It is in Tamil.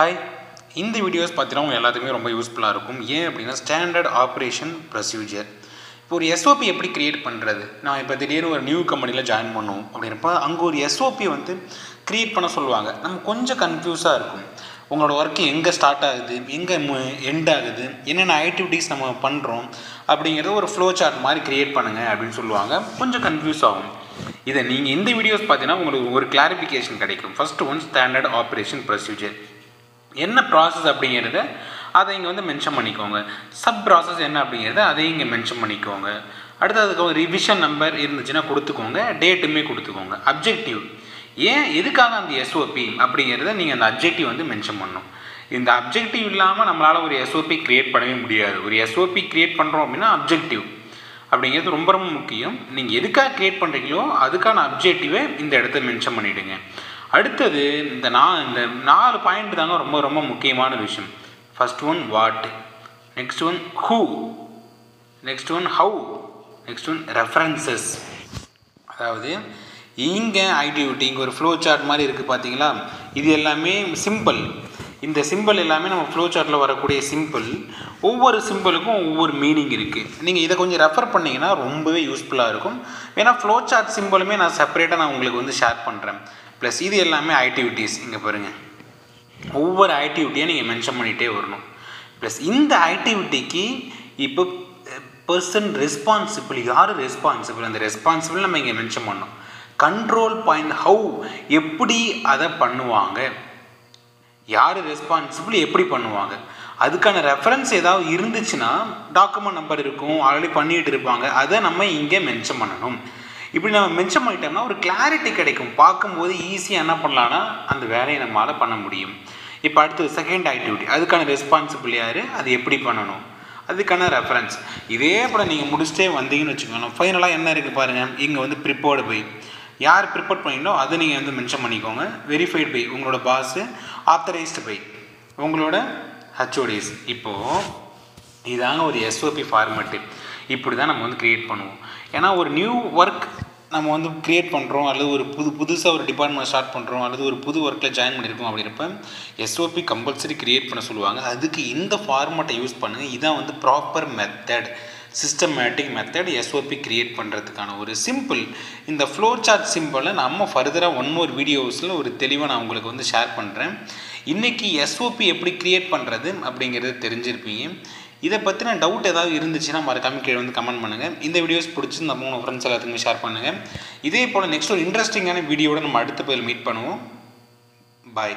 ஹாய், இந்த வீடியோஸ் பார்த்தீங்கன்னா உங்கள் எல்லாத்துக்குமே ரொம்ப யூஸ்ஃபுல்லாக இருக்கும். ஏன் அப்படின்னா ஸ்டாண்டர்ட் ஆப்ரேஷன் ப்ரொசீஜர். இப்போ ஒரு எஸ்ஓபி எப்படி க்ரியேட் பண்ணுறது? நான் இப்போ திடீர்னு ஒரு நியூ கம்பெனியில் ஜாயின் பண்ணுவோம் அப்படின்றப்ப அங்கே ஒரு எஸ்ஓபி க்ரியேட் பண்ண சொல்லுவாங்க. நம்ம கொஞ்சம் கன்ஃபியூஸாக இருக்கும். உங்களோட ஒர்க்கு எங்கே ஸ்டார்ட் ஆகுது, எங்கே எண்ட் ஆகுது, என்னென்ன ஆக்டிவிட்டீஸ் நம்ம பண்ணுறோம் அப்படிங்கிறத ஒரு ஃப்ளோ சார்ட் மாதிரி க்ரியேட் பண்ணுங்கள் அப்படின்னு சொல்லுவாங்க. கொஞ்சம் கன்ஃபியூஸ் ஆகும். இதை நீங்கள் இந்த வீடியோஸ் பார்த்தீங்கன்னா உங்களுக்கு ஒரு கிளாரிஃபிகேஷன் கிடைக்கும். First one standard operation procedure என்ன ப்ராசஸ் அப்படிங்கிறத அதை இங்கே மென்ஷன் பண்ணிக்கோங்க. சப் ப்ராசஸ் என்ன அப்படிங்கிறத அதையும் இங்கே மென்ஷன் பண்ணிக்கோங்க. அடுத்து அதுக்கு ஒரு ரிவிஷன் நம்பர் இருந்துச்சுன்னா கொடுத்துக்கோங்க, டேட்டுமே கொடுத்துக்கோங்க. அப்ஜெக்டிவ் ஏன் எதுக்காக அந்த எஸ்ஓபி அப்படிங்கிறத நீங்கள் அந்த அப்ஜெக்டிவ் மென்ஷன் பண்ணணும். இந்த அப்ஜெக்டிவ் இல்லாமல் நம்மளால் ஒரு எஸ்ஓபி க்ரியேட் பண்ணவே முடியாது. ஒரு எஸ்ஓபி க்ரியேட் பண்ணுறோம் அப்படின்னா அப்ஜெக்டிவ் அப்படிங்கிறது ரொம்ப ரொம்ப முக்கியம். நீங்கள் எதுக்காக க்ரியேட் பண்ணுறீங்களோ அதுக்கான அப்ஜெக்டிவை இந்த இடத்த மென்ஷன் பண்ணிவிடுங்க. அடுத்தது இந்த 4 பாயிண்ட் தாங்க ரொம்ப ரொம்ப முக்கியமான விஷயம். First one what, next one who, next one how, next one references. அதாவது இங்கே ஆக்டிவிட்டி இங்கே ஒரு ஃப்ளோ சார்ட் மாதிரி இருக்குது பார்த்தீங்களா, இது எல்லாமே சிம்பிள். இந்த சிம்பிள் எல்லாமே நம்ம ஃப்ளோ சார்ட்டில் வரக்கூடிய சிம்பிள். ஒவ்வொரு சிம்பிளுக்கும் ஒவ்வொரு மீனிங் இருக்குது. நீங்கள் இதை கொஞ்சம் ரெஃபர் பண்ணிங்கன்னா ரொம்பவே யூஸ்ஃபுல்லாக இருக்கும். ஏன்னா ஃப்ளோ சார்ட் சிம்பிளுமே நான் செப்பரேட்டாக நான் உங்களுக்கு ஷேர் பண்ணுறேன். ப்ளஸ் இது எல்லாமே ஆக்டிவிட்டீஸ். இங்கே பாருங்கள், ஒவ்வொரு ஆக்டிவிட்டியை நீங்கள் மென்ஷன் பண்ணிகிட்டே வரணும். ப்ளஸ் இந்த ஆக்டிவிட்டிக்கு இப்போ பர்சன் ரெஸ்பான்சிபிள், யார் ரெஸ்பான்சிபிள், அந்த ரெஸ்பான்சிபிள் நம்ம இங்கே மென்ஷன் பண்ணோம். கண்ட்ரோல் பாயிண்ட், ஹவு, எப்படி அதை பண்ணுவாங்க, யார் ரெஸ்பான்சிபிள், எப்படி பண்ணுவாங்க, அதுக்கான ரெஃபரன்ஸ் ஏதாவது இருந்துச்சுன்னா டாக்குமெண்ட் நம்பர் இருக்கும், ஆல்ரெடி பண்ணிகிட்டு இருப்பாங்க, அதை நம்ம இங்கே மென்ஷன் பண்ணணும். இப்படி நம்ம மென்ஷன் பண்ணிட்டோம்னா ஒரு கிளாரிட்டி கிடைக்கும். பார்க்கும்போது ஈஸியாக என்ன பண்ணலான்னா அந்த வேலையை நம்மளால் பண்ண முடியும். இப்போ அடுத்தது செகண்ட் ஆக்டிவிட்டி, அதுக்கான ரெஸ்பான்சிபிள் யார், அது எப்படி பண்ணணும், அதுக்கான ரெஃபரன்ஸ். இதே போல் நீங்கள் முடிச்சுட்டே வந்தீங்கன்னு வச்சுக்கோங்க. ஃபைனலாக என்ன இருக்குது பாருங்கள், இங்கே ப்ரிப்பேர்டு பை, யார் ப்ரிப்பேர் பண்ணிங்களோ அதை நீங்கள் மென்ஷன் பண்ணிக்கோங்க. வெரிஃபைடு பை உங்களோட பாஸு, ஆத்தரைஸ்டு பை உங்களோட ஹச்ஓடிஸ். இப்போது இதாங்க ஒரு எஸ்ஓபி ஃபார்மேட்டு. இப்படி தான் நம்ம க்ரியேட் பண்ணுவோம். ஏன்னா ஒரு நியூ ஒர்க் நம்ம க்ரியேட் பண்ணுறோம், அல்லது ஒரு புதுசாக ஒரு டிபார்ட்மெண்ட் ஸ்டார்ட் பண்ணுறோம், அல்லது ஒரு புது ஒர்க்கில் ஜாயின் பண்ணியிருக்கோம் அப்படின்றப்ப எஸ்ஓபி கம்பல்சரி க்ரியேட் பண்ண சொல்லுவாங்க. அதுக்கு இந்த ஃபார்மேட்டை யூஸ் பண்ணுங்கள். இதான் proper method, systematic method SOP create பண்ணுறதுக்கான ஒரு சிம்பிள். இந்த ஃப்ளோ சார்ட் சிம்பிளை நம்ம ஃபர்தராக ஒன் மோர் வீடியோஸில் ஒரு தெளிவாக நான் உங்களுக்கு ஷேர் பண்ணுறேன். இன்றைக்கி எஸ்ஓபி எப்படி க்ரியேட் பண்ணுறது அப்படிங்கிறது தெரிஞ்சிருப்பீங்க. இதை பற்றின டவுட் ஏதாவது இருந்துச்சுன்னா மறக்காம கீழே கமெண்ட் பண்ணுங்கள். இந்த வீடியோஸ் பிடிச்சி நம்ம உங்கள் ஃப்ரெண்ட்ஸ் எல்லாத்துக்குமே ஷேர் பண்ணுங்கள். இதே போல் நெக்ஸ்ட் ஒரு இன்ட்ரெஸ்டிங்கான வீடியோட நம்ம அடுத்த பதில் மீட் பண்ணுவோம். பாய்.